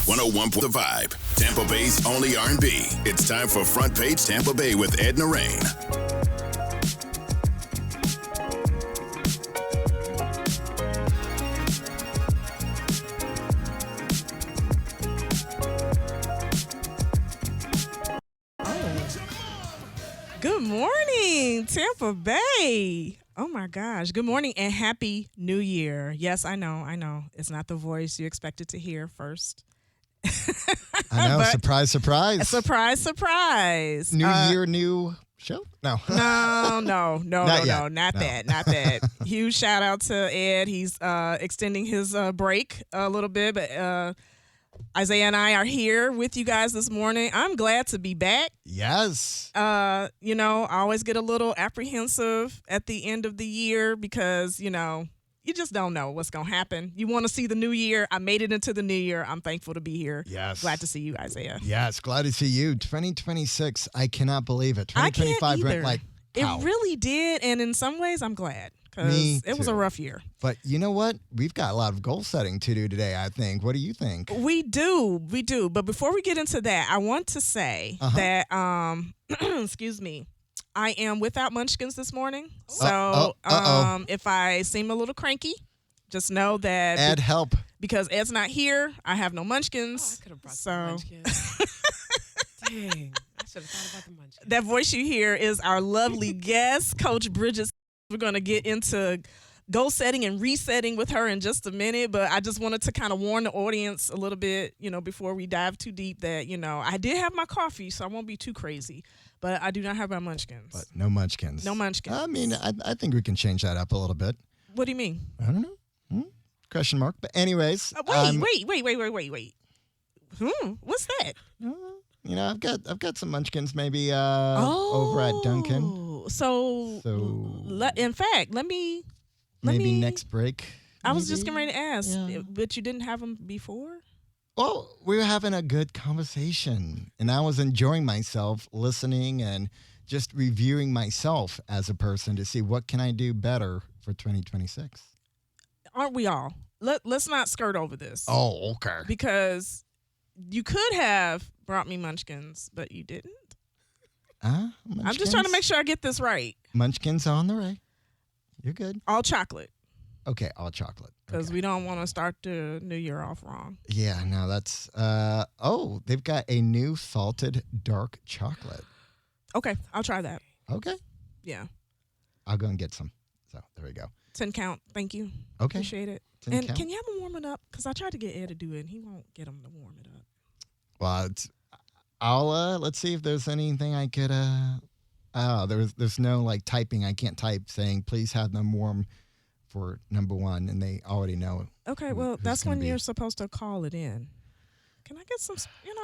101 The Vibe, Tampa Bay's only R&B. It's time for Front Page Tampa Bay with Ed and Rain. Good morning, Tampa Bay. Oh my gosh. Good morning and Happy New Year. Yes, I know. It's not the voice you expected to hear first. I know. Surprise, surprise. Surprise. New year, new show? No. No, Not that. Huge shout out to Ed. He's extending his break a little bit, but Isaiah and I are here with you guys this morning. I'm glad to be back. Yes. I always get a little apprehensive at the end of the year because, you just don't know what's going to happen. You want to see the new year. I made it into the new year. I'm thankful to be here. Yes. Glad to see you, Isaiah. Yes, glad to see you. 2026, I cannot believe it. I can't 2025 either. went It really did, and in some ways, I'm glad because it was a rough year. But you know what? We've got a lot of goal setting to do today, I think. What do you think? We do. But before we get into that, I want to say that, excuse me, I am without munchkins this morning. So if I seem a little cranky, just know that Ed, help. Because Ed's not here, I have no munchkins. I could have brought some munchkins. Dang, I should have thought about the munchkins. That voice you hear is our lovely guest, Coach Bridget. We're going to get into goal setting and resetting with her in just a minute, but I just wanted to kind of warn the audience a little bit, before we dive too deep that, I did have my coffee, so I won't be too crazy, but I do not have my munchkins. But no munchkins. No munchkins. I mean, I think we can change that up a little bit. What do you mean? I don't know. Question mark. But anyways. Wait. What's that? I've got some munchkins maybe over at Duncan. So in fact, let me next break. I was just getting ready to ask, but you didn't have them before? Well, we were having a good conversation, and I was enjoying myself listening and just reviewing myself as a person to see what can I do better for 2026. Aren't we all? Let's not skirt over this. Oh, okay. Because you could have brought me munchkins, but you didn't. I'm just trying to make sure I get this right. Munchkins on the way. You're good. All chocolate. Okay, all chocolate. Because we don't want to start the new year off wrong. Yeah, no, that's... they've got a new salted dark chocolate. Okay, I'll try that. Okay. Yeah. I'll go and get some. So, there we go. 10 count. Thank you. Okay. Appreciate it. 10 and count. can you have them warm it up? Because I tried to get Ed to do it, and he won't get them to warm it up. Well, let's see if there's anything I could, there's no, typing. I can't type saying, please have them warm for number one, and they already know. Okay, well, that's when you're supposed to call it in. Can I get some,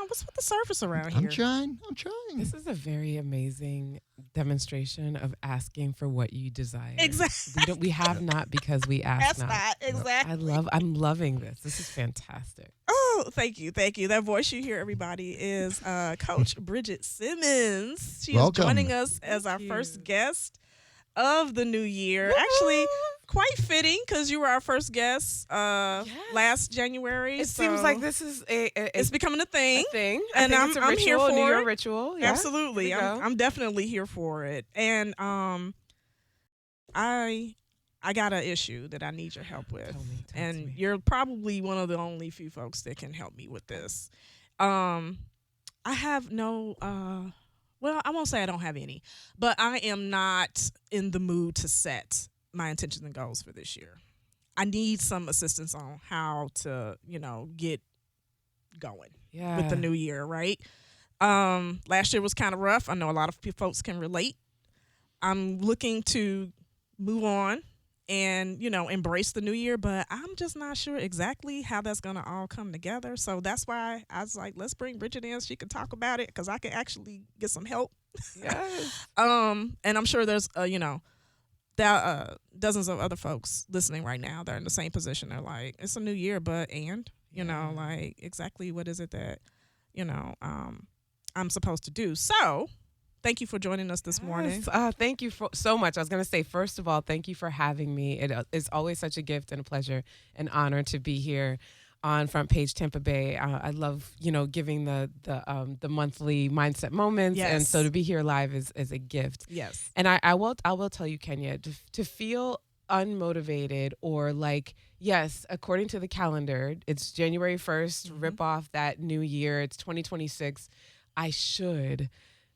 what's with the service around here? I'm trying. This is a very amazing demonstration of asking for what you desire. Exactly. We have not because we ask not. That's not, exactly. I'm loving this. This is fantastic. Oh, thank you. That voice you hear, everybody, is Coach Bridget Simmons. She Welcome. is joining us as our first guest of the new year. Woo-hoo! Actually, quite fitting because you were our first guest last January. It seems like this is it's becoming a thing. And I'm it's a ritual, here for a New Year it. ritual. Yeah. Absolutely. I'm definitely here for it. And I got an issue that I need your help with. Tell me. You're probably one of the only few folks that can help me with this. I have no well, I won't say I don't have any, but I am not in the mood to set my intentions and goals for this year. I need some assistance on how to, get going with the new year, right? Last year was kind of rough. I know a lot of folks can relate. I'm looking to move on and, embrace the new year, but I'm just not sure exactly how that's going to all come together. So that's why I was like, let's bring Bridget in. She can talk about it because I can actually get some help. Yes. And I'm sure there's, dozens of other folks listening right now. They're in the same position. They're like, it's a new year, but exactly what is it that, I'm supposed to do? So thank you for joining us this morning. Thank you so much. I was going to say, first of all, thank you for having me. It is always such a gift and a pleasure and honor to be here. on Frontpage Tampa Bay. I love, giving the monthly mindset moments. Yes. And so to be here live is a gift. Yes. And I will tell you, Kenya, to feel unmotivated or like, yes, according to the calendar, it's January 1st, rip off that new year. It's 2026. I should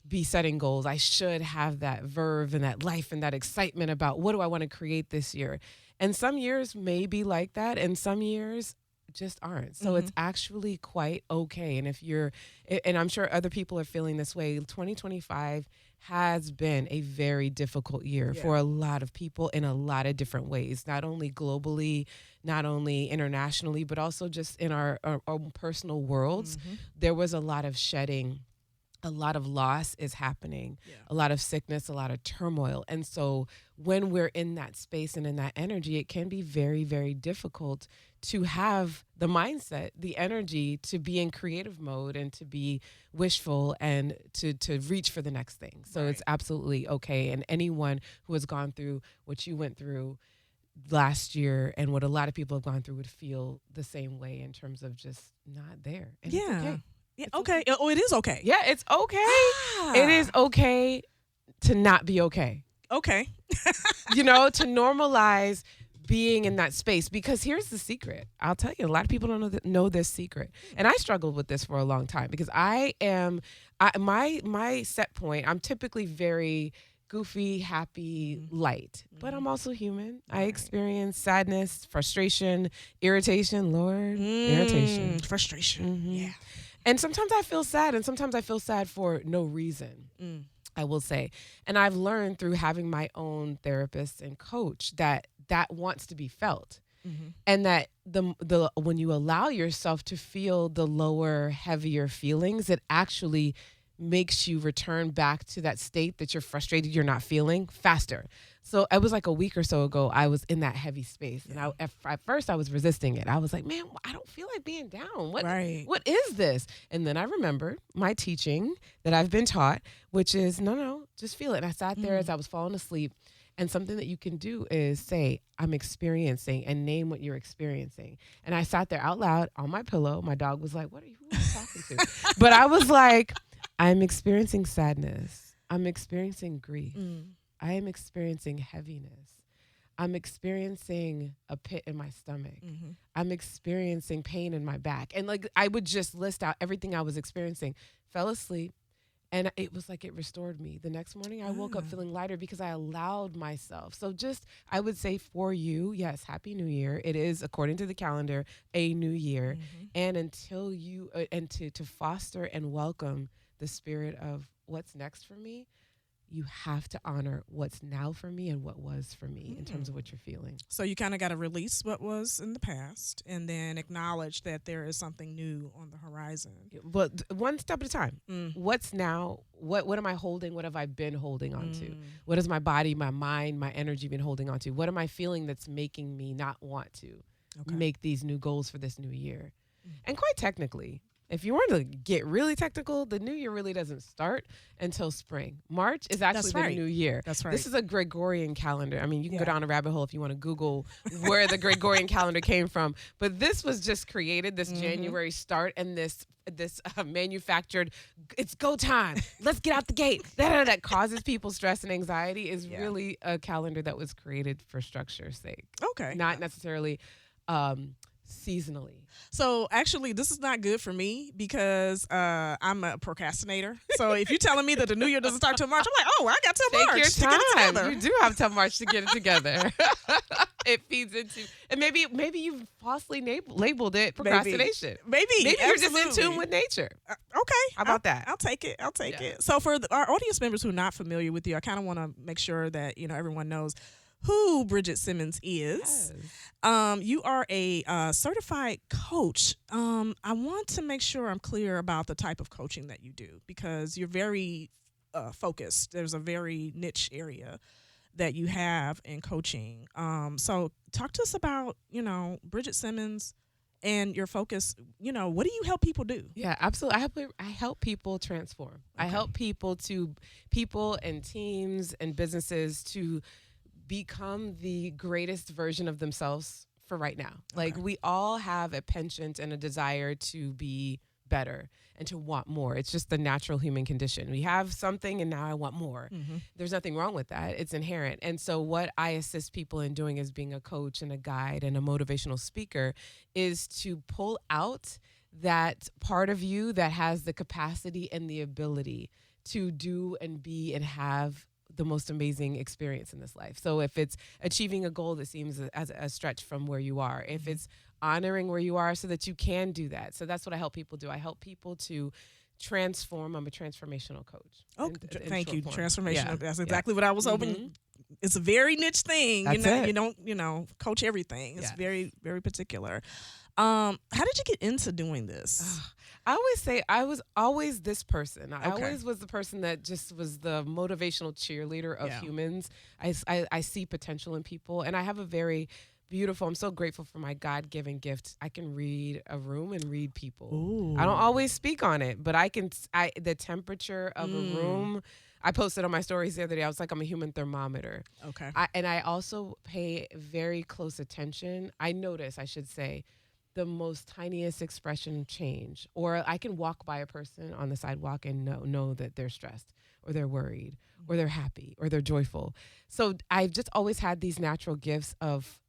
be setting goals. I should have that verve and that life and that excitement about what do I want to create this year. And some years may be like that, and some years just aren't. So it's actually quite okay. And and I'm sure other people are feeling this way, 2025 has been a very difficult year for a lot of people in a lot of different ways, not only globally, not only internationally, but also just in our own personal worlds. There was a lot of shedding. A lot of loss is happening, a lot of sickness, a lot of turmoil. And so when we're in that space and in that energy, it can be very, very difficult to have the mindset, the energy to be in creative mode and to be wishful and to reach for the next thing. So it's absolutely okay. And anyone who has gone through what you went through last year and what a lot of people have gone through would feel the same way in terms of just not there. And it's okay. Yeah, okay. Oh, it is okay. Yeah, it's okay. It is okay to not be okay. Okay. To normalize being in that space, because here's the secret. I'll tell you, a lot of people don't know this secret. And I struggled with this for a long time because my set point, I'm typically very goofy, happy, light, but I'm also human. I experience sadness, frustration, irritation, irritation. Frustration. Yeah. And sometimes I feel sad, and sometimes I feel sad for no reason, I will say. And I've learned through having my own therapist and coach that wants to be felt. And that the when you allow yourself to feel the lower, heavier feelings, it actually makes you return back to that state that you're frustrated, you're not feeling faster. So it was like a week or so ago, I was in that heavy space. And at first I was resisting it. I was like, man, I don't feel like being down. What is this? And then I remembered my teaching that I've been taught, which is, no, just feel it. And I sat there as I was falling asleep. And something that you can do is say, I'm experiencing, and name what you're experiencing. And I sat there out loud on my pillow. My dog was like, who are you talking to? But I was like, I'm experiencing sadness. I'm experiencing grief. I am experiencing heaviness. I'm experiencing a pit in my stomach. I'm experiencing pain in my back. And like I would just list out everything I was experiencing, fell asleep, and it was like it restored me. The next morning I woke up feeling lighter because I allowed myself. So just, I would say for you, yes, Happy New Year. It is, according to the calendar, a new year. And until you, and to foster and welcome the spirit of what's next for me, you have to honor what's now for me and what was for me in terms of what you're feeling. So you kind of got to release what was in the past and then acknowledge that there is something new on the horizon. But one step at a time. What's now? What am I holding? What have I been holding on to? What has my body, my mind, my energy been holding on to? What am I feeling that's making me not want to make these new goals for this new year? And quite technically, if you want to get really technical, the new year really doesn't start until spring. March is actually the new year. That's right. This is a Gregorian calendar. I mean, you can go down a rabbit hole if you want to Google where the Gregorian calendar came from. But this was just created, this January start, and this manufactured, it's go time. Let's get out the gate. That causes people stress and anxiety is really a calendar that was created for structure's sake. Okay. Not necessarily seasonally. So actually, this is not good for me because I'm a procrastinator. So if you're telling me that the new year doesn't start till March, I'm like, oh, I got till March Take to your get it time. together. You do have till March to get it together. It feeds into, and maybe you've falsely labeled it procrastination. Maybe you're just in tune with nature. Okay. How about that? I'll take it. So for our audience members who are not familiar with you, I kind of want to make sure that everyone knows who Bridget Simmons is. Yes. You are a certified coach. I want to make sure I'm clear about the type of coaching that you do because you're very focused. There's a very niche area that you have in coaching. So talk to us about, Bridget Simmons and your focus. What do you help people do? Yeah, absolutely. I help people transform. Okay. I help people and teams and businesses to become the greatest version of themselves for right now. Like we all have a penchant and a desire to be better and to want more. It's just the natural human condition. We have something and now I want more. There's nothing wrong with that. It's inherent. And so what I assist people in doing as being a coach and a guide and a motivational speaker is to pull out that part of you that has the capacity and the ability to do and be and have the most amazing experience in this life. So if it's achieving a goal that seems as a stretch from where you are, if it's honoring where you are so that you can do that. So that's what I help people do. I help people to transform. I'm a transformational coach. Oh, thank you. Form. Transformational. Yeah. That's exactly what I was hoping. It's a very niche thing. You don't, coach everything. It's very, very particular. How did you get into doing this? I always say I was always this person. I always was the person that just was the motivational cheerleader of humans. I see potential in people, and I have a very beautiful, I'm so grateful for my God-given gift. I can read a room and read people. Ooh. I don't always speak on it, but the temperature of a room, I posted on my stories the other day, I was like, I'm a human thermometer. Okay. And I also pay very close attention. I notice, I should say, the most tiniest expression change. Or I can walk by a person on the sidewalk and know that they're stressed or they're worried or they're happy or they're joyful. So I've just always had these natural gifts of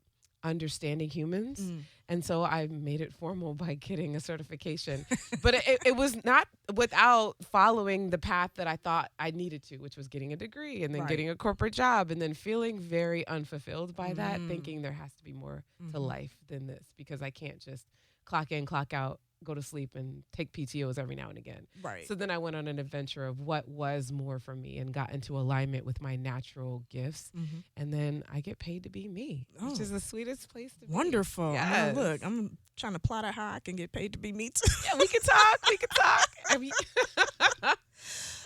understanding humans. And so I made it formal by getting a certification. But it was not without following the path that I thought I needed to, which was getting a degree and then getting a corporate job and then feeling very unfulfilled by that, thinking there has to be more to life than this because I can't just clock in, clock out, go to sleep and take PTOs every now and again. Right. So then I went on an adventure of what was more for me and got into alignment with my natural gifts. And then I get paid to be me, which is the sweetest place to be. Wonderful. Yes. Look, I'm trying to plot out how I can get paid to be me too. Yeah, we can talk.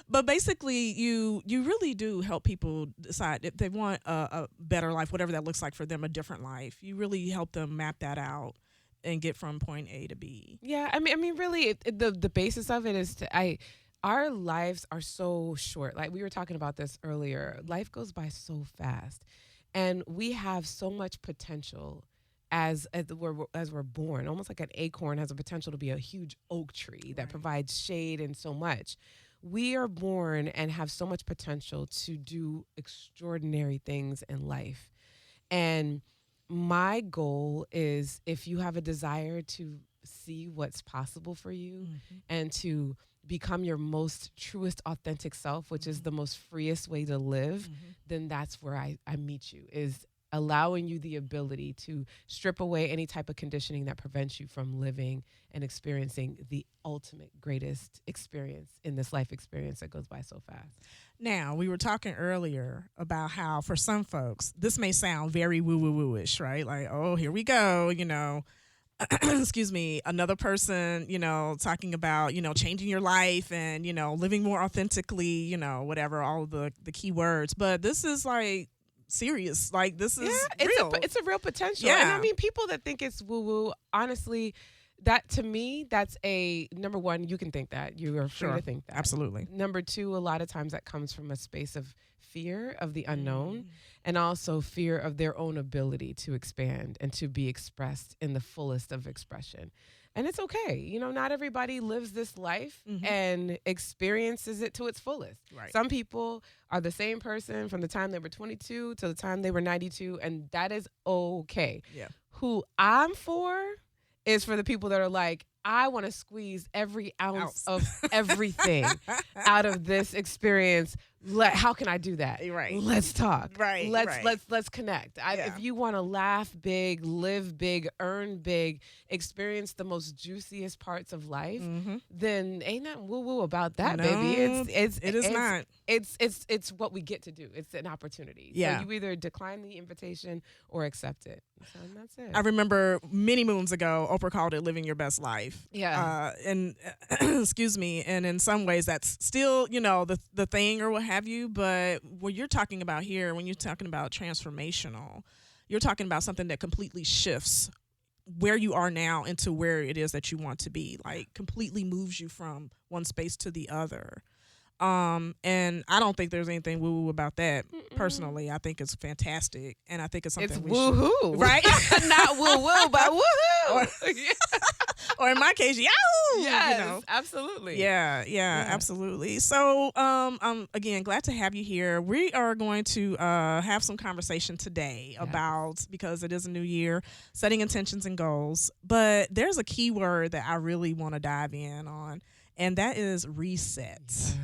But basically, you really do help people decide if they want a better life, whatever that looks like for them, a different life. You really help them map that out and get from point A to B. Yeah, I mean, really, the basis of it is our lives are so short. Like we were talking about this earlier. Life goes by so fast, and we have so much potential as we're born. Almost like an acorn has a potential to be a huge oak tree that provides shade and so much. We are born and have so much potential to do extraordinary things in life, and my goal is if you have a desire to see what's possible for you and to become your most truest, authentic self, which is the most freest way to live, then that's where I meet you, is allowing you the ability to strip away any type of conditioning that prevents you from living and experiencing the ultimate greatest experience in this life experience that goes by so fast. Now, we were talking earlier about how for some folks, this may sound very woo-woo-woo-ish, right? Like, oh, here we go, excuse me, another person, talking about, changing your life and, living more authentically, whatever, all the key words. But this is like serious. Like this is real. It's a real potential. Yeah. And I mean, people that think it's woo-woo, honestly, that to me, that's number one, you can think that. You are free to think that. Absolutely. Number two, a lot of times that comes from a space of fear of the unknown and also fear of their own ability to expand and to be expressed in the fullest of expression. And it's okay. Not everybody lives this life and experiences it to its fullest. Right. Some people are the same person from the time they were 22 to the time they were 92, and that is okay. Yeah. Who I'm for is for the people that are like, I want to squeeze every ounce of everything out of this experience. How can I do that? Right. Let's talk. Right. Let's connect. If you want to laugh big, live big, earn big, experience the most juiciest parts of life, then ain't nothing woo woo about that, baby. It is not. It's what we get to do. It's an opportunity. Yeah. So you either decline the invitation or accept it. So that's it. I remember many moons ago, Oprah called it living your best life. Yeah. And excuse me. And in some ways that's still, the thing or what have you. But what you're talking about here, when you're talking about transformational, you're talking about something that completely shifts where you are now into where it is that you want to be, like completely moves you from one space to the other. And I don't think there's anything woo-woo about that. Personally, I think it's fantastic, and I think it's something It's we should, woohoo, right? Not woo-woo, but woohoo. Or in my case, yahoo! Yes, You know? absolutely. Yeah, absolutely. So, again, glad to have you here. We are going to have some conversation today about, because it is a new year, setting intentions and goals. But there's a key word that I really want to dive in on, and that is reset. Yes.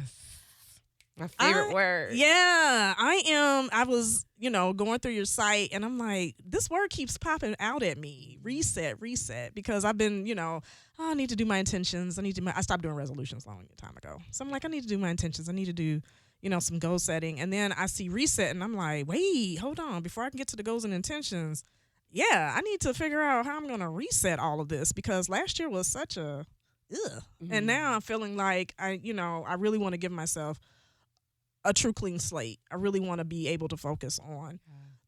My favorite word. Yeah, I was, going through your site, and I'm like, this word keeps popping out at me. Reset, because I've been, I need to do my intentions. I stopped doing resolutions a long time ago. So I'm like, I need to do my intentions. I need to do, some goal setting. And then I see reset, and I'm like, wait, hold on. Before I can get to the goals and intentions, I need to figure out how I'm going to reset all of this, because last year was such a, ugh. And now I'm feeling like I really want to give myself a true clean slate. I really want to be able to focus on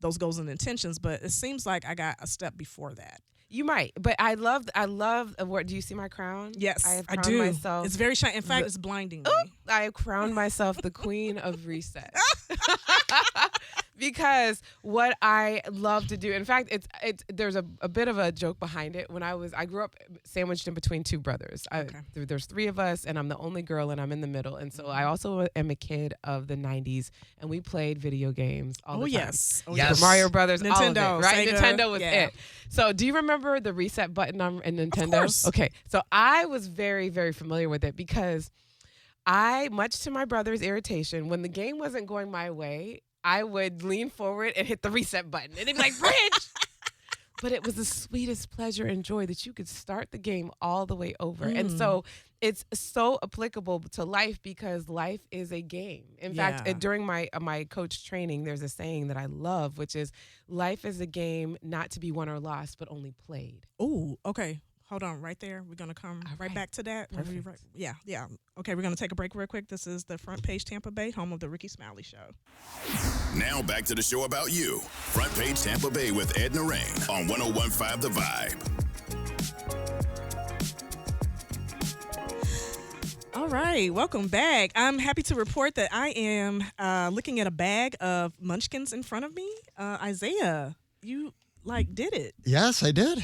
those goals and intentions, but it seems like I got a step before that. You might, but I love what. Do you see my crown? Yes, I have I crowned do. myself. It's very shiny. In fact, it's blinding me. I have crowned myself the queen of reset. Because what I love to do, in fact, there's a bit of a joke behind it. When I grew up sandwiched in between two brothers. There's three of us, and I'm the only girl, and I'm in the middle. And so I also am a kid of the 90s, and we played video games all the time. Yes. Oh, yes. yes. Mario Brothers, all of Nintendo, it, right? Sega, Nintendo was it. So do you remember the reset button on Nintendo? Of course. Okay, so I was very, very familiar with it, because much to my brother's irritation, when the game wasn't going my way, I would lean forward and hit the reset button. And they'd be like, Bridge! But it was the sweetest pleasure and joy that you could start the game all the way over. And so it's so applicable to life, because life is a game. In fact, during my coach training, there's a saying that I love, which is, life is a game not to be won or lost, but only played. Oh, okay. Hold on, right there. We're going to come right back to that. Perfect. Yeah. Okay, we're going to take a break real quick. This is the Front Page Tampa Bay, home of the Ricky Smiley Show. Now back to the show about you. Front Page Tampa Bay with Ed Narain on 101.5 The Vibe. All right, welcome back. I'm happy to report that I am looking at a bag of munchkins in front of me. Isaiah, you did it. Yes, I did.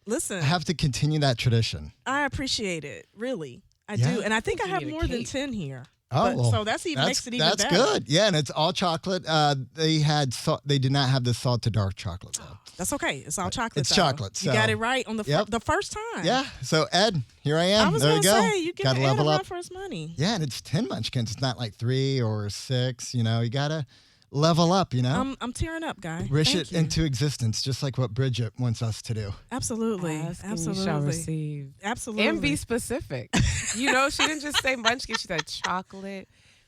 Listen, I have to continue that tradition. I appreciate it. Really, I do. And I think I have more than 10 here. So makes it even better. That's good. Yeah, and it's all chocolate. They did not have the salted dark chocolate though. That's okay. It's all chocolate. It's chocolate. So. You got it right on the first time. Yeah. So Ed, here I am. I was there you go. Say, you gotta level up for his money. Yeah, and it's 10 munchkins. It's not like 3 or 6. You gotta level up. I'm tearing up, guy. Wish it into existence, just like what Bridget wants us to do. Absolutely. Absolutely. You shall receive. Absolutely. And be specific. She didn't just say munchkins. She said chocolate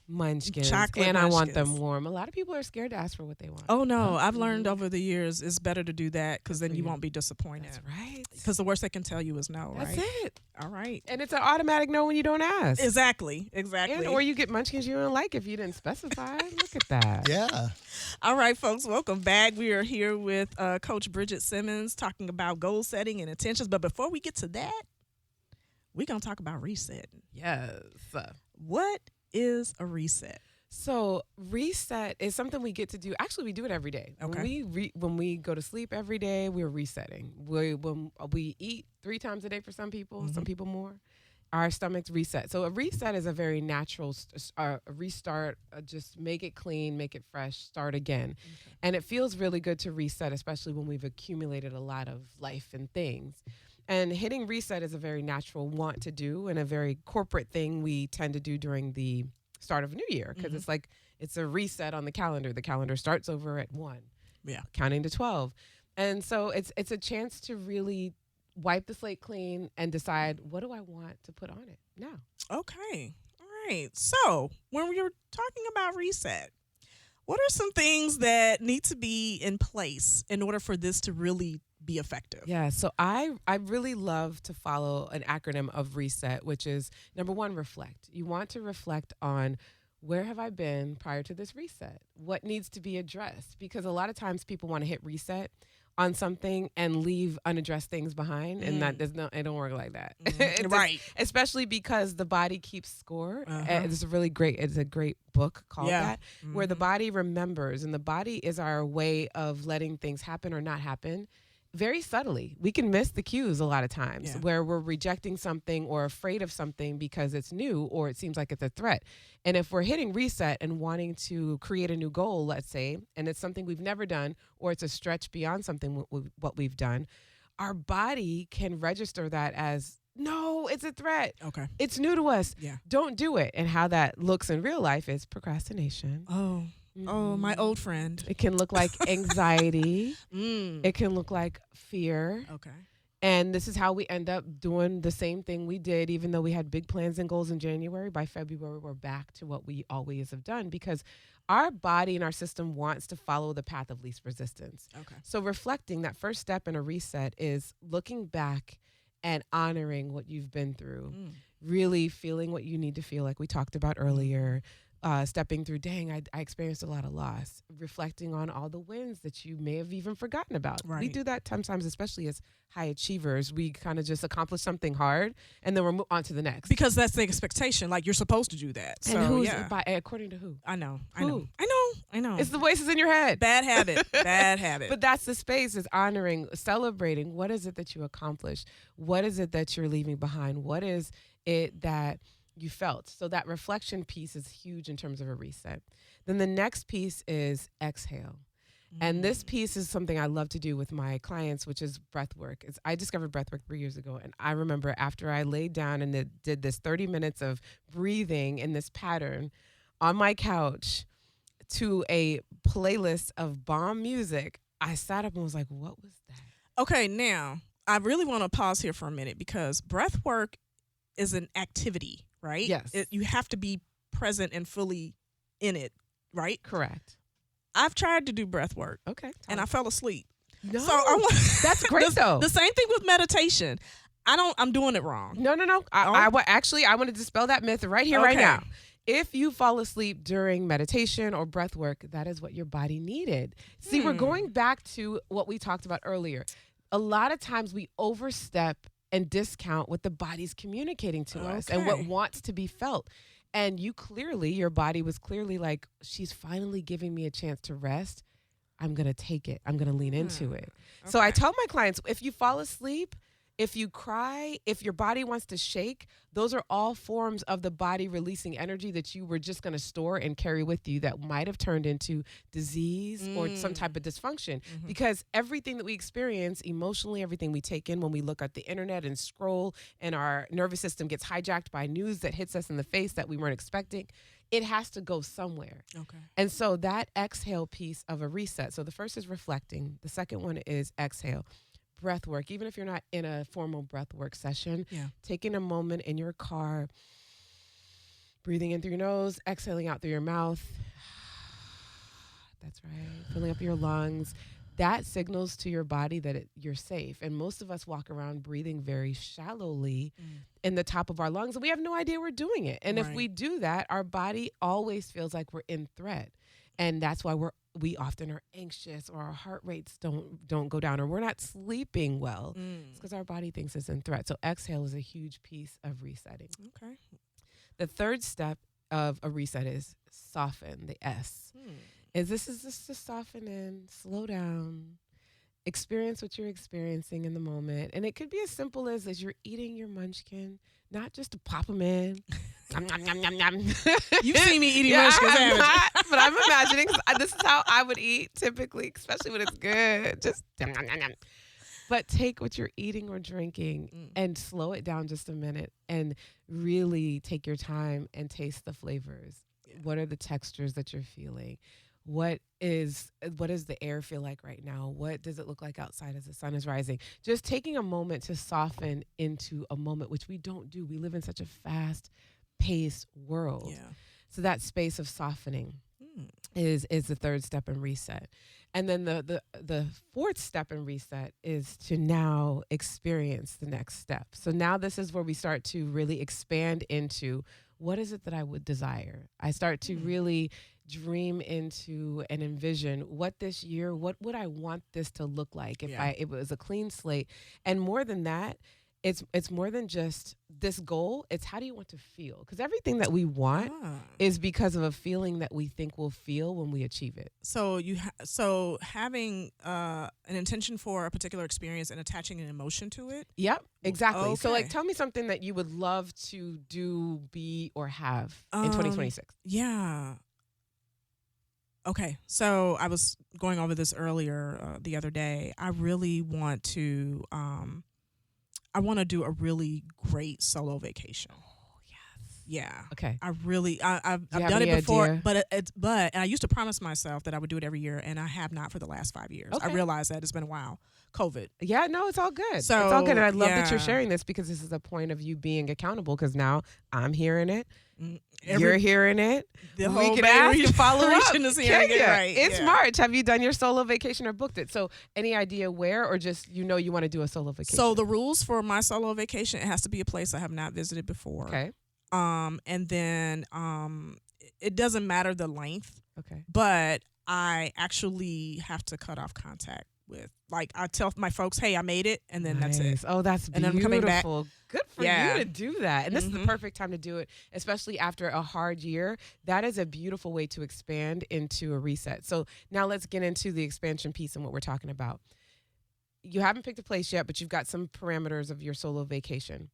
munchkins. And I want them warm. A lot of people are scared to ask for what they want. Oh, no. I've learned over the years it's better to do that, because then you won't be disappointed. That's right. Because the worst they can tell you is no, right? That's it. All right. And it's an automatic no when you don't ask. Exactly. Or you get munchkins you don't like if you didn't specify. Look at that. Yeah. All right, folks, welcome back. We are here with Coach Bridget Simmons talking about goal setting and intentions. But before we get to that, we're going to talk about resetting. Yes. What is a reset? So reset is something we get to do. Actually, we do it every day. Okay. When we go to sleep every day, we're resetting. When we eat 3 times a day for some people, some people more, our stomachs reset. So a reset is a very natural restart. Just make it clean, make it fresh, start again. Okay. And it feels really good to reset, especially when we've accumulated a lot of life and things. And hitting reset is a very natural want to do, and a very corporate thing we tend to do during the start of a new year, because it's a reset on the calendar. The calendar starts over at 1, counting to 12. And so it's a chance to really wipe the slate clean and decide, what do I want to put on it now? Okay. All right. So when we were talking about reset, what are some things that need to be in place in order for this to really be effective? Yeah, so I really love to follow an acronym of reset, which is, number 1, reflect. You want to reflect on, where have I been prior to this reset? What needs to be addressed? Because a lot of times people want to hit reset on something and leave unaddressed things behind, and that it don't work like that. Right. Especially because the body keeps score. Uh-huh. It's a great book called that, where the Mm-hmm. body remembers, and the body is our way of letting things happen or not happen. Very subtly. We can miss the cues a lot of times where we're rejecting something or afraid of something because it's new or it seems like it's a threat. And if we're hitting reset and wanting to create a new goal, let's say, and it's something we've never done or it's a stretch beyond something what we've done, our body can register that as, no, it's a threat. Okay. It's new to us. Yeah. Don't do it. And how that looks in real life is procrastination. Oh. Oh, my old friend. It can look like anxiety. Mm. It can look like fear. Okay. And this is how we end up doing the same thing we did, even though we had big plans and goals in January. By February, we're back to what we always have done because our body and our system wants to follow the path of least resistance. Okay. So reflecting, that first step in a reset is looking back and honoring what you've been through, really feeling what you need to feel, like we talked about earlier. Stepping through, dang, I experienced a lot of loss. Reflecting on all the wins that you may have even forgotten about. Right. We do that sometimes, especially as high achievers. We kind of just accomplish something hard, and then we're on to the next. Because that's the expectation. Like, you're supposed to do that. And so, who's yeah. according to who? I know. Who? I know. It's the voices in your head. Bad habit. Bad habit. But that's the space, is honoring, celebrating. What is it that you accomplished? What is it that you're leaving behind? What is it that you felt? So that reflection piece is huge in terms of a reset. Then the next piece is exhale. And this piece is something I love to do with my clients, which is breath work. I discovered breath work 3 years ago. And I remember after I laid down and did this 30 minutes of breathing in this pattern on my couch to a playlist of bomb music, I sat up and was like, what was that? Okay, now, I really want to pause here for a minute because breath work is an activity, right? Yes. You have to be present and fully in it, right? Correct. I've tried to do breath work. Okay. And I fell asleep. No, So I want, that's great though. The same thing with meditation. I'm doing it wrong. No. I want to dispel that myth right here, right Okay. now. If you fall asleep during meditation or breath work, that is what your body needed. See, we're going back to what we talked about earlier. A lot of times we overstep and discount what the body's communicating to us and what wants to be felt. And your body was clearly like, she's finally giving me a chance to rest. I'm going to take it. I'm going to lean into it. Okay. So I tell my clients, if you fall asleep, if you cry, if your body wants to shake, those are all forms of the body releasing energy that you were just going to store and carry with you that might have turned into disease or some type of dysfunction. Because everything that we experience emotionally, everything we take in when we look at the internet and scroll and our nervous system gets hijacked by news that hits us in the face that we weren't expecting, it has to go somewhere. Okay. And so that exhale piece of a reset. So the first is reflecting. The second one is exhale. Breath work, even if you're not in a formal breath work session, taking a moment in your car, breathing in through your nose, exhaling out through your mouth. That's right. Filling up your lungs. That signals to your body that you're safe. And most of us walk around breathing very shallowly in the top of our lungs, and we have no idea we're doing it. And if we do that, our body always feels like we're in threat. And that's why we often are anxious, or our heart rates don't go down, or we're not sleeping well. It's because our body thinks it's in threat. So exhale is a huge piece of resetting. Okay. The third step of a reset is soften, the S. This is just to soften in, slow down, experience what you're experiencing in the moment. And it could be as simple as you're eating your munchkin, not just to pop them in. Nom, nom, nom, nom, nom. You've seen me eating munchkins, haven't you? But I'm imagining this is how I would eat typically, especially when it's good. Just nom, nom, nom, nom. But take what you're eating or drinking and slow it down just a minute and really take your time and taste the flavors. What are the textures that you're feeling? What does the air feel like right now? What does it look like outside as the sun is rising? Just taking a moment to soften into a moment, which we don't do. We live in such a fast-paced world. Yeah. So that space of softening is the third step in reset. And then the fourth step in reset is to now experience the next step. So now this is where we start to really expand into, what is it that I would desire? I start to really dream into and envision what this year, what would I want this to look like if it was a clean slate. And more than that, it's more than just this goal. It's how do you want to feel? Because everything that we want is because of a feeling that we think we'll feel when we achieve it. So so having an intention for a particular experience and attaching an emotion to it. Yep, exactly. Okay. So like, tell me something that you would love to do, be, or have in 2026. Yeah. Okay, so I was going over this earlier the other day. I really want to. I want to do a really great solo vacation. Oh, yes. Yeah. Okay. I've done it before, but and I used to promise myself that I would do it every year, and I have not for the last 5 years. Okay. I realized that it's been a while. COVID. Yeah, no, it's all good. So, it's all good, and I love that you're sharing this because this is a point of you being accountable. Because now I'm hearing it, you're hearing it. The we whole can ask and follow up. is hearing it. Right. It's March. Have you done your solo vacation or booked it? So, any idea where, or just you want to do a solo vacation? So the rules for my solo vacation, it has to be a place I have not visited before. Okay. And then it doesn't matter the length. Okay. But I actually have to cut off contact with, like, I tell my folks, hey, I made it, and then that's it. Oh, that's and beautiful. then I'm coming back. Good for you to do that. And this is the perfect time to do it, especially after a hard year. That is a beautiful way to expand into a reset. So now let's get into the expansion piece and what we're talking about. You haven't picked a place yet, but you've got some parameters of your solo vacation.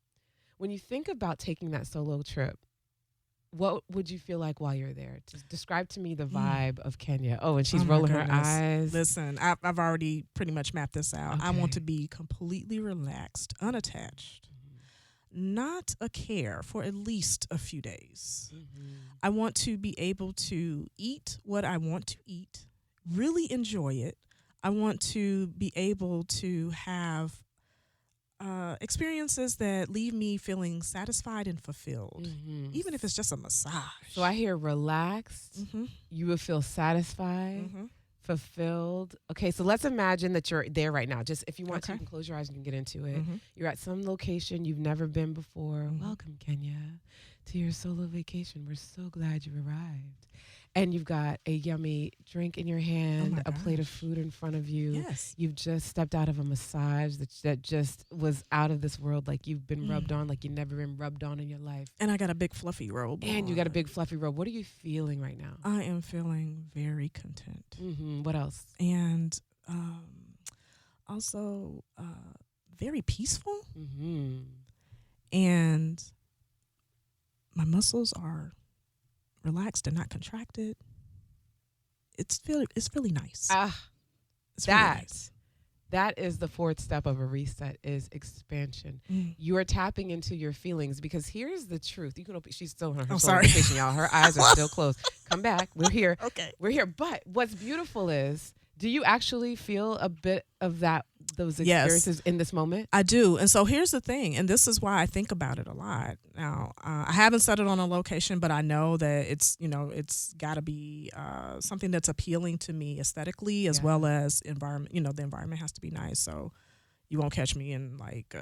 When you think about taking that solo trip, what would you feel like while you're there? Just describe to me the vibe of Kenya. Oh, and she's rolling her eyes. Listen, I've already pretty much mapped this out. Okay. I want to be completely relaxed, unattached, not a care for at least a few days. I want to be able to eat what I want to eat, really enjoy it. I want to be able to have experiences that leave me feeling satisfied and fulfilled, even if it's just a massage. So I hear relaxed. You would feel satisfied, fulfilled. Okay, so let's imagine that you're there right now. Just if you want to, you can close your eyes and you can get into it. You're at some location you've never been before. Welcome, Kenya, to your solo vacation. We're so glad you arrived. And you've got a yummy drink in your hand, a plate of food in front of you. Yes. You've just stepped out of a massage that just was out of this world, like you've been rubbed on, like you've never been rubbed on in your life. And I got a big fluffy robe. And you got a big fluffy robe. What are you feeling right now? I am feeling very content. What else? And also very peaceful. And my muscles are relaxed and not contracted. It's really nice. It's really nice. That is the fourth step of a reset, is expansion. You are tapping into your feelings, because here's the truth. You can open, she's still on her solo vacation, y'all. Her eyes are still closed. Come back. We're here. Okay. We're here. But what's beautiful is, do you actually feel a bit of those experiences in this moment? I do. And so here's the thing, and this is why I think about it a lot. Now, I haven't settled on a location, but I know that it's got to be something that's appealing to me aesthetically, as well as environment. The environment has to be nice. So you won't catch me in like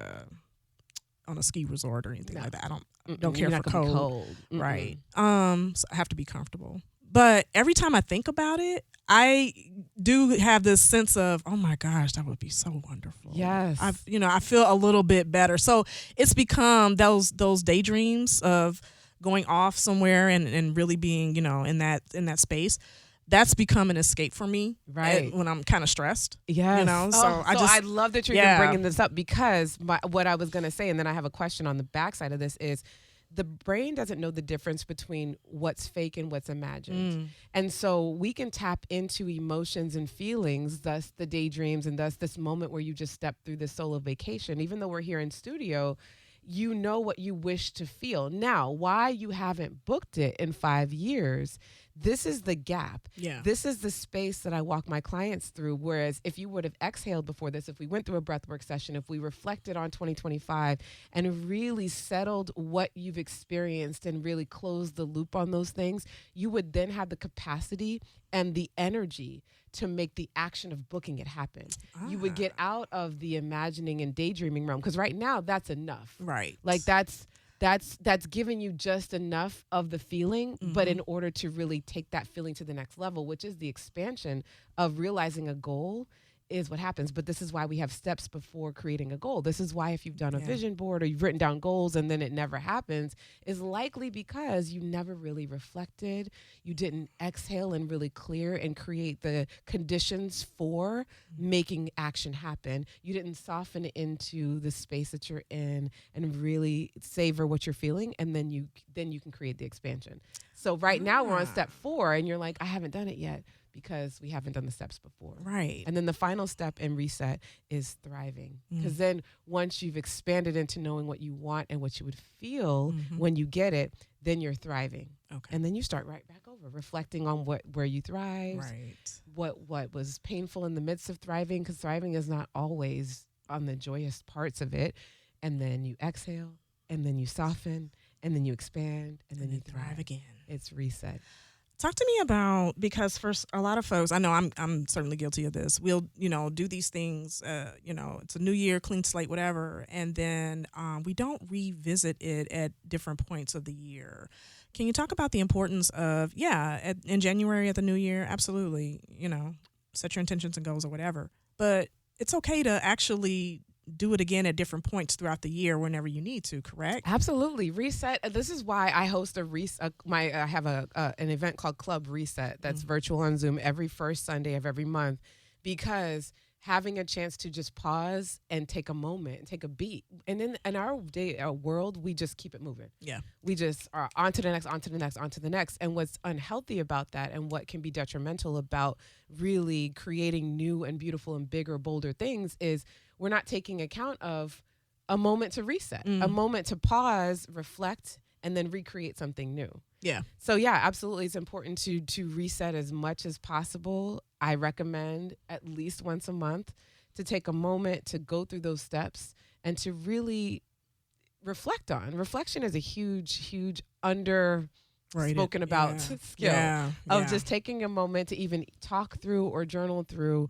on a ski resort or anything like that. I don't care for cold. Right. So I have to be comfortable. But every time I think about it, I do have this sense of, oh my gosh, that would be so wonderful. Yes. I feel a little bit better. So it's become those daydreams of going off somewhere and really being, in that space. That's become an escape for me, right? When I'm kind of stressed. Yes. I love that you're even bringing this up, because what I was going to say, and then I have a question on the backside of this, is the brain doesn't know the difference between what's fake and what's imagined. And so we can tap into emotions and feelings, thus the daydreams, and thus this moment where you just stepped through this solo vacation. Even though we're here in studio, you know what you wish to feel. Now, why you haven't booked it in 5 years, this is the gap. Yeah. This is the space that I walk my clients through. Whereas if you would have exhaled before this, if we went through a breathwork session, if we reflected on 2025 and really settled what you've experienced and really closed the loop on those things, you would then have the capacity and the energy to make the action of booking it happen. You would get out of the imagining and daydreaming realm, because right now that's enough. Right. Like that's that's giving you just enough of the feeling, but in order to really take that feeling to the next level, which is the expansion of realizing a goal, is what happens. But this is why we have steps before creating a goal. This is why if you've done a vision board or you've written down goals and then it never happens, is likely because you never really reflected. You didn't exhale and really clear and create the conditions for making action happen. You didn't soften into the space that you're in and really savor what you're feeling, and then you can create the expansion. So right now we're on step 4 and you're like, I haven't done it yet, because we haven't done the steps before. Right. And then the final step in reset is thriving. Because then once you've expanded into knowing what you want and what you would feel when you get it, then you're thriving. Okay. And then you start right back over, reflecting on where you thrive, what was painful in the midst of thriving, because thriving is not always on the joyous parts of it. And then you exhale, and then you soften, and then you expand, and then you thrive again. It's reset. Talk to me about, because for a lot of folks, I know I'm certainly guilty of this. We'll, do these things, it's a new year, clean slate, whatever. And then we don't revisit it at different points of the year. Can you talk about the importance of, in January at the new year, absolutely, set your intentions and goals or whatever. But it's okay to actually do it again at different points throughout the year whenever you need to, correct? Absolutely. Reset. This is why I host I have an event called Club Reset that's virtual on Zoom every first Sunday of every month, because having a chance to just pause and take a moment and take a beat. And in our world, we just keep it moving. Yeah. We just are on to the next, on to the next, on to the next. And what's unhealthy about that, and what can be detrimental about really creating new and beautiful and bigger, bolder things, is we're not taking account of a moment to reset, a moment to pause, reflect, and then recreate something new. Yeah. So yeah, absolutely. It's important to reset as much as possible. I recommend at least once a month to take a moment to go through those steps and to really reflect on. Reflection is a huge spoken about skill of just taking a moment to even talk through or journal through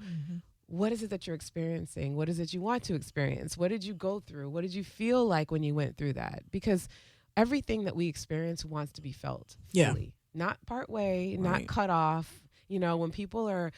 what is it that you're experiencing? What is it you want to experience? What did you go through? What did you feel like when you went through that? Because everything that we experience wants to be felt fully, not part way, not cut off. When people are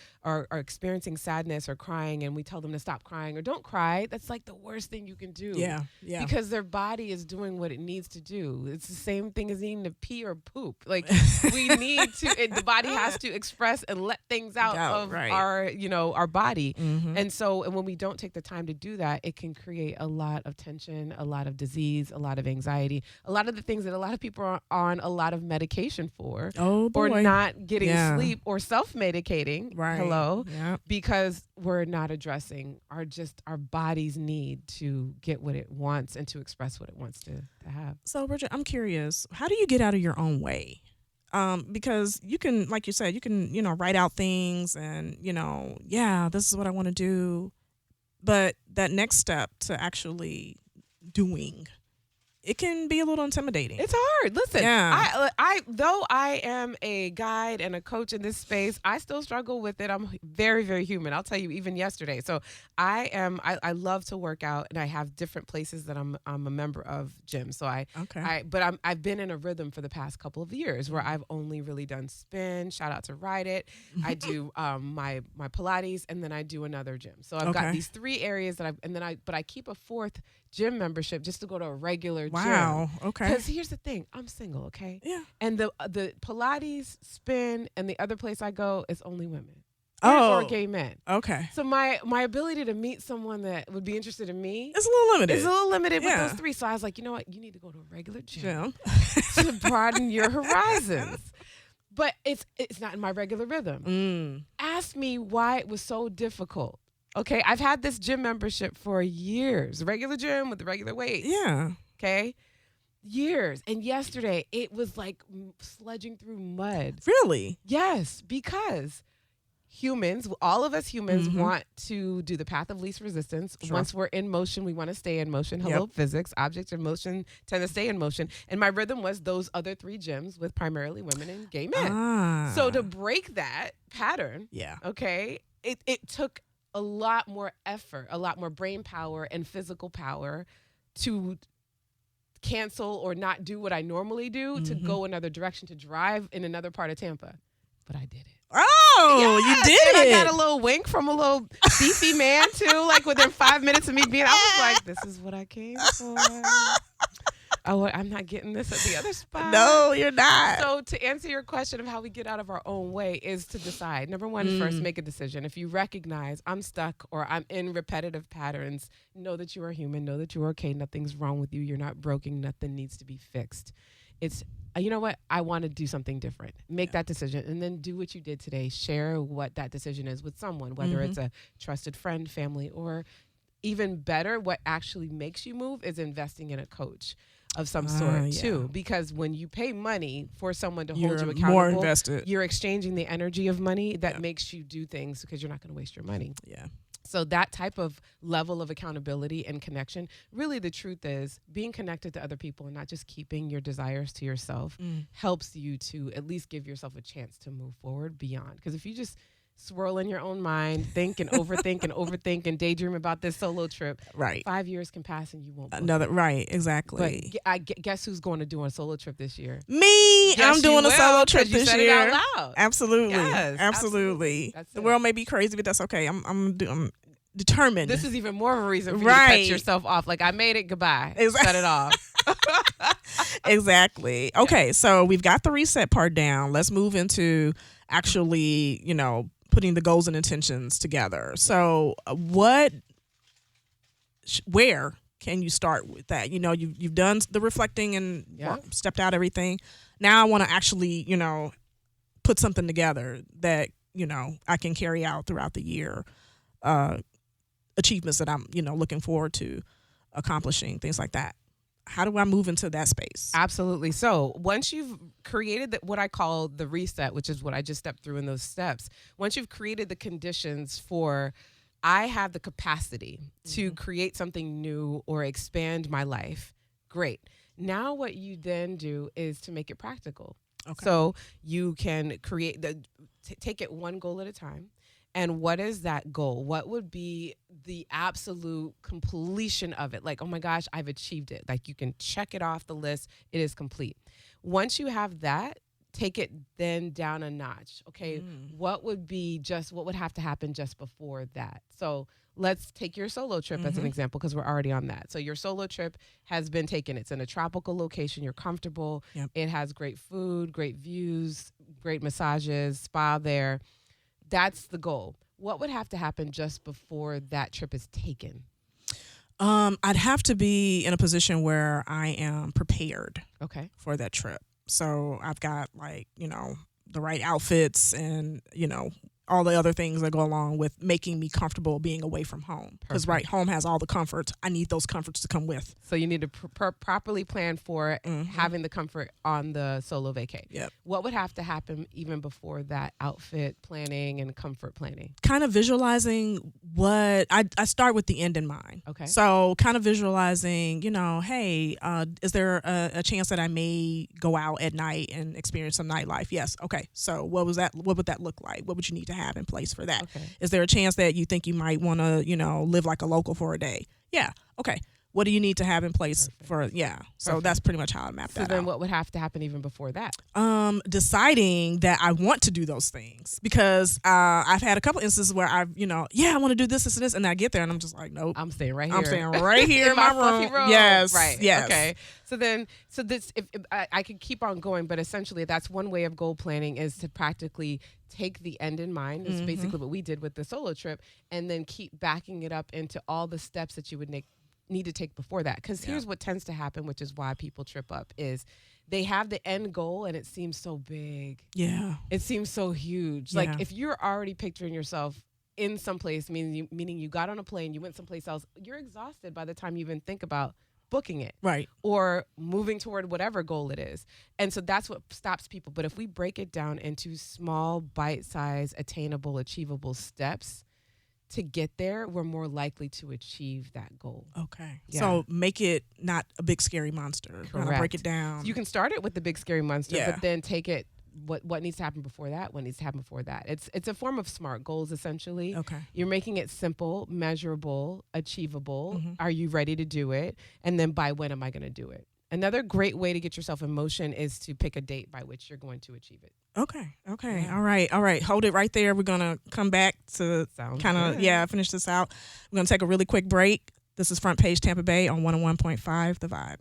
experiencing sadness or crying and we tell them to stop crying or don't cry, that's like the worst thing you can do. Yeah. Because their body is doing what it needs to do. It's the same thing as needing to pee or poop. Like we need to, the body has to express and let things out of our body. And so, and when we don't take the time to do that, it can create a lot of tension, a lot of disease, a lot of anxiety, a lot of the things that a lot of people are on a lot of medication for, or not getting sleep or self-medicating, because we're not addressing our body's need to get what it wants and to express what it wants to have. So, Bridget, I'm curious, how do you get out of your own way? Because you can, like you said, you can, write out things and, this is what I want to do. But that next step to actually doing, it can be a little intimidating. It's hard. Listen, I though I am a guide and a coach in this space, I still struggle with it. I'm very, very human. I'll tell you, even yesterday. So I love to work out, and I have different places that I'm a member of gyms. So I've been in a rhythm for the past couple of years where I've only really done spin. Shout out to Ride It. I do my Pilates, and then I do another gym. So I've got these 3 areas that but I keep a 4th gym membership just to go to a regular gym. Okay. Because here's the thing, I'm single, okay? Yeah. And the Pilates, spin, and the other place I go is only women. Or gay men. Okay. So my ability to meet someone that would be interested in me it's a little limited. It's a little limited with those 3. So I was like, you know what? You need to go to a regular gym to broaden your horizons. But it's not in my regular rhythm. Ask me why it was so difficult. Okay, I've had this gym membership for years. Regular gym with the regular weights. Yeah. Okay. Years. And yesterday, it was like sledging through mud. Really? Yes, because humans, all of us humans want to do the path of least resistance. Sure. Once we're in motion, we want to stay in motion. Hello, physics. Objects in motion tend to stay in motion. And my rhythm was those other 3 gyms with primarily women and gay men. So to break that pattern, okay, it took a lot more effort, a lot more brain power and physical power to cancel or not do what I normally do to go another direction, to drive in another part of Tampa. But I did it. Oh, Yes, you did and it. I got a little wink from a little beefy man too. Like within 5 minutes of me being, I was like, "This is what I came for." Oh, I'm not getting this at the other spot. No, you're not. So to answer your question of how we get out of our own way is to decide. Number one, first make a decision. If you recognize I'm stuck or I'm in repetitive patterns, know that you are human. Know that you're okay. Nothing's wrong with you. You're not broken. Nothing needs to be fixed. It's, you know what? I want to do something different. Make that decision and then do what you did today. Share what that decision is with someone, whether it's a trusted friend, family, or even better, what actually makes you move is investing in a coach of some sort too, because when you pay money for someone to hold you accountable, more invested. You're exchanging the energy of money that makes you do things because you're not going to waste your money. Yeah. So that type of level of accountability and connection, really the truth is being connected to other people and not just keeping your desires to yourself helps you to at least give yourself a chance to move forward beyond. Because if you just swirl in your own mind, think and overthink and daydream about this solo trip. Right. 5 years can pass and you won't book Another it. right, exactly. But guess who's going to do a solo trip this year? Me, Yes, I'm doing you a solo will, trip 'cause you this said it year. out loud. Absolutely, Yes, absolutely. That's The it. world may be crazy, but that's okay. I'm determined. This is even more of a reason for you to Right. cut yourself off. Like, I made it, goodbye. Exactly. Shut it off. Exactly. Okay, so we've got the reset part down. Let's move into actually, putting the goals and intentions together. So, where can you start with that? You've done the reflecting and stepped out everything. Now I want to actually, put something together that, I can carry out throughout the year. Achievements that I'm, looking forward to accomplishing, things like that. How do I move into that space? Absolutely. So once you've created what I call the reset, which is what I just stepped through in those steps, once you've created the conditions for, I have the capacity to create something new or expand my life, great. Now what you then do is to make it practical. Okay. So you can take it one goal at a time. And what is that goal? What would be the absolute completion of it? Like, oh my gosh, I've achieved it. Like, you can check it off the list. It is complete. Once you have that, take it then down a notch. Okay, what would have to happen just before that? So let's take your solo trip as an example, because we're already on that. So your solo trip has been taken. It's in a tropical location. You're comfortable. Yep. It has great food, great views, great massages, spa there. That's the goal. What would have to happen just before that trip is taken? I'd have to be in a position where I am prepared for that trip. So I've got the right outfits and, all the other things that go along with making me comfortable being away from home. Because home has all the comforts. I need those comforts to come with. So you need to properly plan for having the comfort on the solo vacay. Yep. What would have to happen even before that outfit planning and comfort planning? Kind of visualizing what I start with the end in mind. Okay. So kind of visualizing, hey, is there a chance that I may go out at night and experience some nightlife? Yes. Okay. So what would that look like? What would you need to have in place for that? Okay. Is there a chance that you think you might want to, live like a local for a day? Yeah. Okay. What do you need to have in place for? Yeah. So that's pretty much how I map that out. So then what would have to happen even before that? Deciding that I want to do those things, because I've had a couple instances where I want to do this, this, and this, and I get there and I'm just like, nope. I'm staying right here. I'm staying right here in my room. Yes. Right. Yes. Okay. So this, if I could keep on going, but essentially that's one way of goal planning, is to practically take the end in mind. It's basically what we did with the solo trip, and then keep backing it up into all the steps that you would need to take before that. Because here's what tends to happen, which is why people trip up, is they have the end goal and it seems so big. Yeah. It seems so huge. Yeah. Like, if you're already picturing yourself in someplace, meaning you got on a plane, you went someplace else, you're exhausted by the time you even think about booking it. Right. Or moving toward whatever goal it is. And so that's what stops people. But if we break it down into small, bite-sized, attainable, achievable steps to get there, we're more likely to achieve that goal. Okay. Yeah. So make it not a big scary monster. Kind of break it down. So you can start it with the big scary monster, Yeah. but then take it, what needs to happen before that, what needs to happen before that. It's a form of SMART goals, essentially. Okay. You're making it simple, measurable, achievable. Are you ready to do it? And then by when am I going to do it? Another great way to get yourself in motion is to pick a date by which you're going to achieve it. Okay. Yeah. All right. Hold it right there. We're going to come back to kind of, finish this out. We're going to take a really quick break. This is Front Page Tampa Bay on 101.5 The Vibe.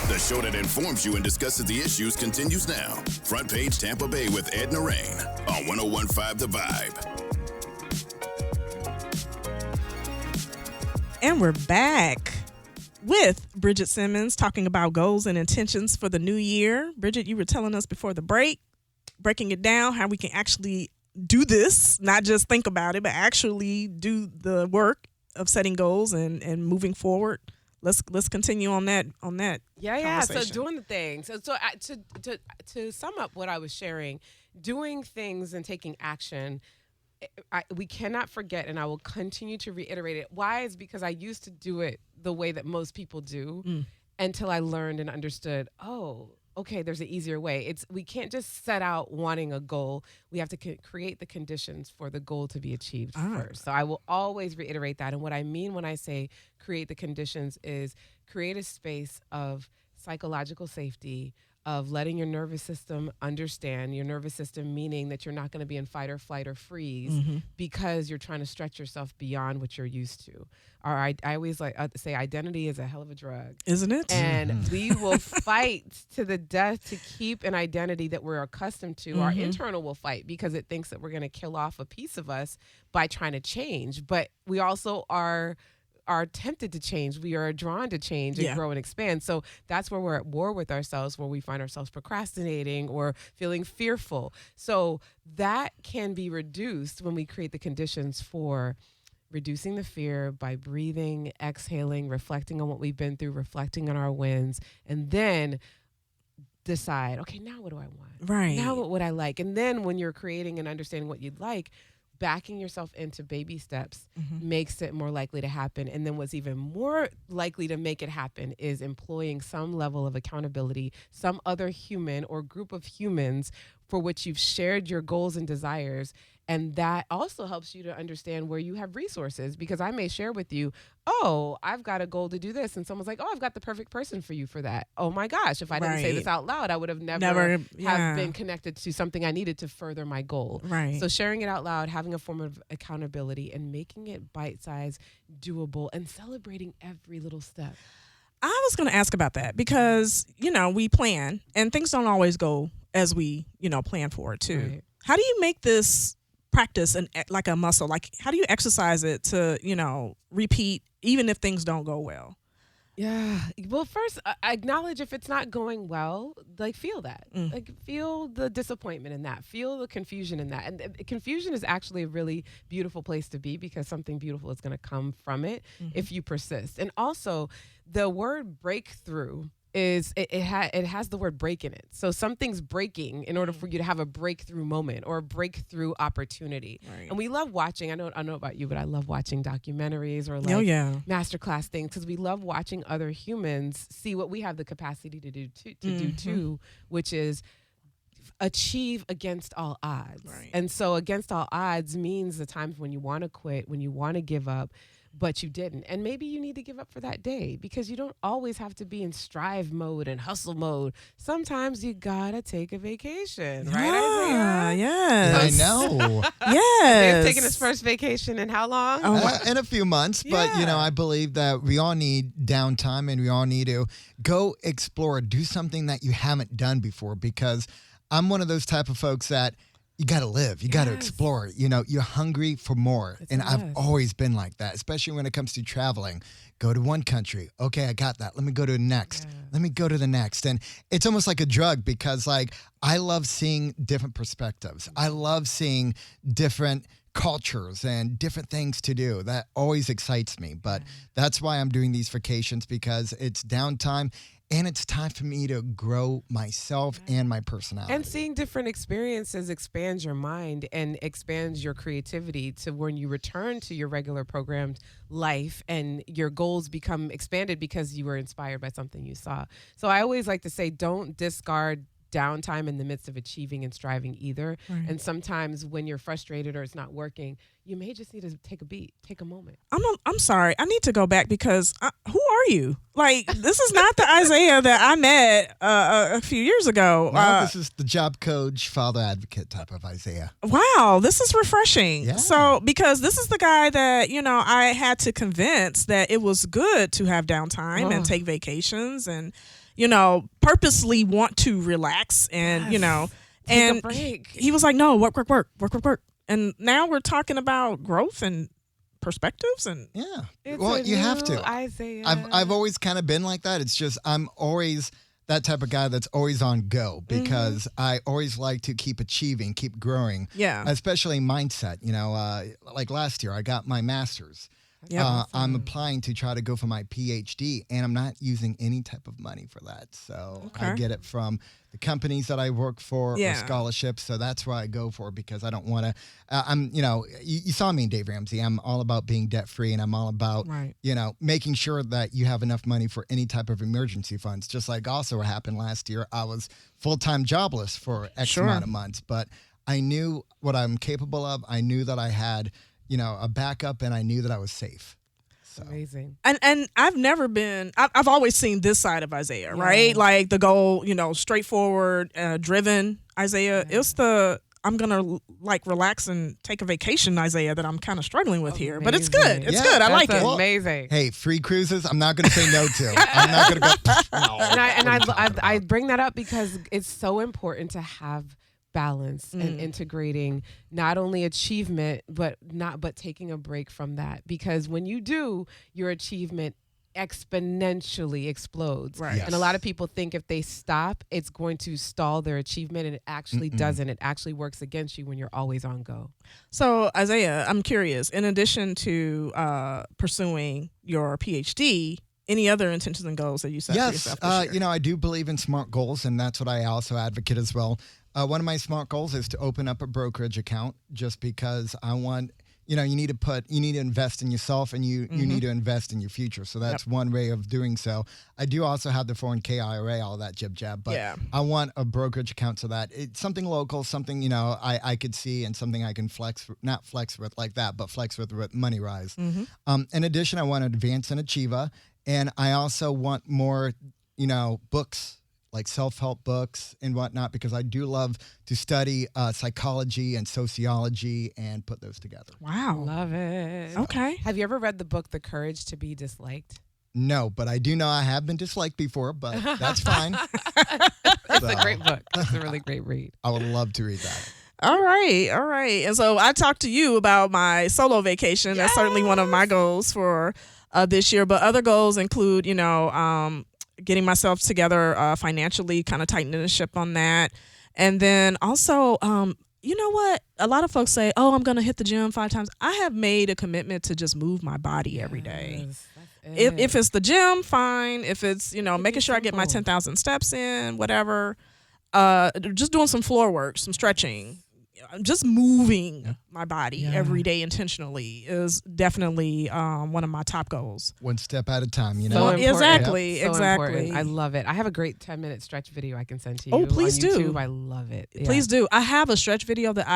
The show that informs you and discusses the issues continues now. Front Page Tampa Bay with Ed and Rain on 101.5 The Vibe. And we're back with Bridget Simmons talking about goals and intentions for the new year. Bridget, you were telling us before the break, breaking it down, how we can actually do this, not just think about it, but actually do the work of setting goals and moving forward. Let's continue on that. Yeah. So conversation. doing the things. To sum up what I was sharing, doing things and taking action. We cannot forget, and I will continue to reiterate it. Why? Is because I used to do it the way that most people do until I learned and understood, okay, there's an easier way. We can't just set out wanting a goal. We have to create the conditions for the goal to be achieved first. So I will always reiterate that. And what I mean when I say create the conditions is create a space of psychological safety, of letting your nervous system understand, your nervous system meaning that you're not going to be in fight or flight or freeze because you're trying to stretch yourself beyond what you're used to. I always say identity is a hell of a drug. Isn't it? And we will fight to the death to keep an identity that we're accustomed to. Our internal will fight because it thinks that we're going to kill off a piece of us by trying to change. But we also are tempted to change. We are drawn to change and grow and expand. So that's where we're at war with ourselves, where we find ourselves procrastinating or feeling fearful. So that can be reduced when we create the conditions for reducing the fear by breathing, exhaling, reflecting on what we've been through, reflecting on our wins, and then decide, okay, now what do I want? Right. Now what would I like? And then when you're creating and understanding what you'd like, backing yourself into baby steps makes it more likely to happen. And then what's even more likely to make it happen is employing some level of accountability, some other human or group of humans for which you've shared your goals and desires. And that also helps you to understand where you have resources, because I may share with you, I've got a goal to do this. And someone's like, I've got the perfect person for you for that. Oh my gosh, if I didn't say this out loud, I would have never have been connected to something I needed to further my goal. Right. So sharing it out loud, having a form of accountability and making it bite-sized, doable, and celebrating every little step. I was going to ask about that because, we plan and things don't always go as we, plan for it too. Right. How do you make this practice and like a muscle? Like, how do you exercise it to, repeat even if things don't go well? Yeah. Well, first, I acknowledge if it's not going well, feel that. Feel the disappointment in that. Feel the confusion in that. And confusion is actually a really beautiful place to be, because something beautiful is going to come from it if you persist. And also, the word breakthrough is it has the word break in it. So something's breaking in order for you to have a breakthrough moment or a breakthrough opportunity. Right. And we love watching, I don't know about you, but I love watching documentaries or masterclass things, because we love watching other humans see what we have the capacity to do too, which is achieve against all odds. Right. And so against all odds means the times when you want to quit, when you want to give up, but you didn't. And maybe you need to give up for that day, because you don't always have to be in strive mode and hustle mode. Sometimes you gotta take a vacation, right, Isaiah? Yes. I know. Yes. He's taking his first vacation in how long? In a few months. But, I believe that we all need downtime and we all need to go explore, do something that you haven't done before, because I'm one of those type of folks that you got to live. You got to explore. You're hungry for more. I've always been like that, especially when it comes to traveling. Go to one country. Okay, I got that. Let me go to the next. Yeah. Let me go to the next. And it's almost like a drug, because I love seeing different perspectives. I love seeing different cultures and different things to do. That always excites me. But that's why I'm doing these vacations, because it's downtime. And it's time for me to grow myself and my personality. And seeing different experiences expands your mind and expands your creativity to when you return to your regular programmed life and your goals become expanded because you were inspired by something you saw. So I always like to say, don't discard downtime in the midst of achieving and striving either. Right. And sometimes when you're frustrated or it's not working, you may just need to take a beat, take a moment. I'm sorry. I need to go back because who are you? Like, this is not the Isaiah that I met a few years ago. No, this is the job coach, father advocate type of Isaiah. Wow, this is refreshing. Yeah. So, because this is the guy that, I had to convince that it was good to have downtime and take vacations and, purposely want to relax and, Take and a break. he was like, no, work. And now we're talking about growth and perspectives and Yeah. Well, you have to. Isaiah. I've always kind of been like that. It's just I'm always that type of guy that's always on go because I always like to keep achieving, keep growing. Yeah. Especially mindset. Like last year, I got my master's. Yep. I'm applying to try to go for my PhD, and I'm not using any type of money for that. So I get it from the companies that I work for or scholarships. So that's where I go for because I don't want to. You saw me in Dave Ramsey. I'm all about being debt free, and I'm all about making sure that you have enough money for any type of emergency funds. Just like also what happened last year, I was full-time jobless for X amount of months, but I knew what I'm capable of. I knew that I had a backup, and I knew that I was safe. So. Amazing. And I've never been, I've always seen this side of Isaiah, right? Like the goal, straightforward, driven Isaiah. It's the, I'm going to relax and take a vacation Isaiah that I'm kind of struggling with here. But it's good. It's good. I like it. Amazing. Hey, free cruises, I'm not going to say no to. I'm not going to go, no. And I bring that up because it's so important to have balance and integrating not only achievement but taking a break from that, because when you do, your achievement exponentially explodes. Right. Yes. And a lot of people think if they stop, it's going to stall their achievement, and it actually doesn't. It actually works against you when you're always on go. So Isaiah, I'm curious, in addition to pursuing your PhD, any other intentions and goals that you set for yourself this year? I do believe in SMART goals, and that's what I also advocate as well. One of my SMART goals is to open up a brokerage account, just because I want, you need to invest in yourself, and you need to invest in your future. So that's one way of doing so. I do also have the 401k IRA, all that jib-jab, but I want a brokerage account so that it's something local, something, I could see, and something I can flex with money rise. In addition, I want to advance and achiever, and I also want more, books, like self-help books and whatnot, because I do love to study psychology and sociology and put those together. Wow. Love it. Okay. Have you ever read the book, The Courage to be Disliked? No, but I do know I have been disliked before, but that's fine. That's a great book. That's a really great read. I would love to read that. All right. And so I talked to you about my solo vacation. That's certainly one of my goals for this year. But other goals include, getting myself together financially, kind of tightening the ship on that. And then also, you know what? A lot of folks say, I'm going to hit the gym 5 times. I have made a commitment to just move my body every day. If it's the gym, fine. If it's, making sure I get my 10,000 steps in, whatever. Just doing some floor work, some stretching. Just moving my body every day intentionally is definitely one of my top goals. One step at a time, So exactly. Important. I love it. I have a great 10-minute stretch video I can send to you. Oh, please on do. YouTube. I love it. Please do. I have a stretch video that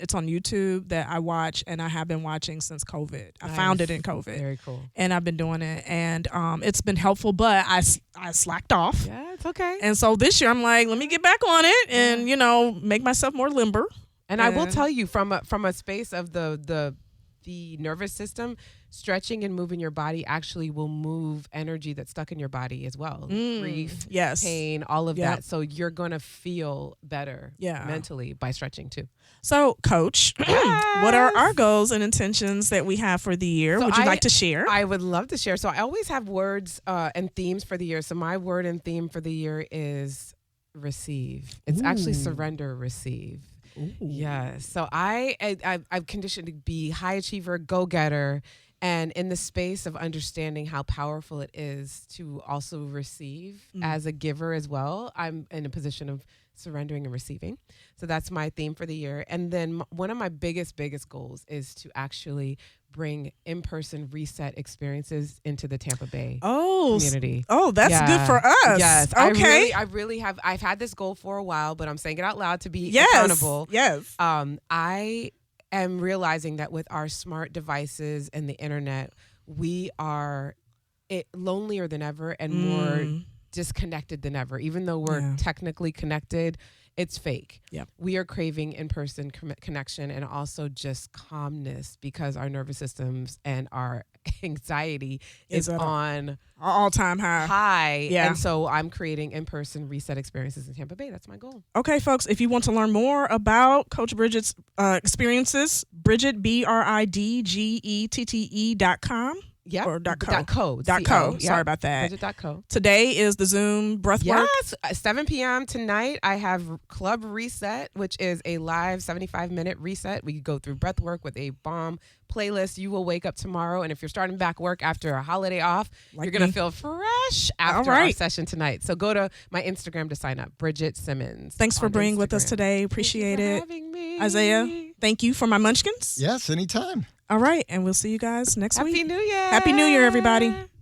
it's on YouTube that I watch, and I have been watching since COVID. I found it in COVID. Very cool. And I've been doing it, and it's been helpful, but I slacked off. Yeah, it's okay. And so this year I'm like, let me get back on it and, make myself more limber. And I will tell you, from a space of the nervous system, stretching and moving your body actually will move energy that's stuck in your body as well. Grief, pain, all of that. So you're going to feel better mentally by stretching too. So, Coach, what are our goals and intentions that we have for the year? Would you like to share? I would love to share. So I always have words and themes for the year. So my word and theme for the year is receive. It's actually surrender, receive. Ooh. Yeah. So I've conditioned to be high achiever, go-getter, And in the space of understanding how powerful it is to also receive as a giver as well, I'm in a position of surrendering and receiving. So that's my theme for the year. And then one of my biggest goals is to actually bring in-person reset experiences into the Tampa Bay community. Oh, that's good for us. Yes. Okay. I really have. I've had this goal for a while, but I'm saying it out loud to be Yes. accountable. Yes. I am realizing that with our smart devices and the internet, we are lonelier than ever and more disconnected than ever. Even though we're technically connected, it's fake. Yep. We are craving in-person connection and also just calmness because our nervous systems and our anxiety is on all-time high. Yeah. And so I'm creating in-person reset experiences in Tampa Bay. That's my goal. Okay, folks, if you want to learn more about Coach Bridget's experiences, Bridget, BridgetTE.com. Yeah. Or .co. Sorry about that. Bridget.co. Today is the Zoom breathwork. Yes. 7 p.m. tonight, I have Club Reset, which is a live 75-minute reset. We go through breathwork with a bomb playlist. You will wake up tomorrow, and if you're starting back work after a holiday off, you're going to feel fresh after our session tonight. So go to my Instagram to sign up, Bridget Simmons. Thanks for being with us today. Appreciate it. Having me. Isaiah, thank you for my munchkins. Yes, anytime. All right, and we'll see you guys next week. Happy New Year. Happy New Year, everybody.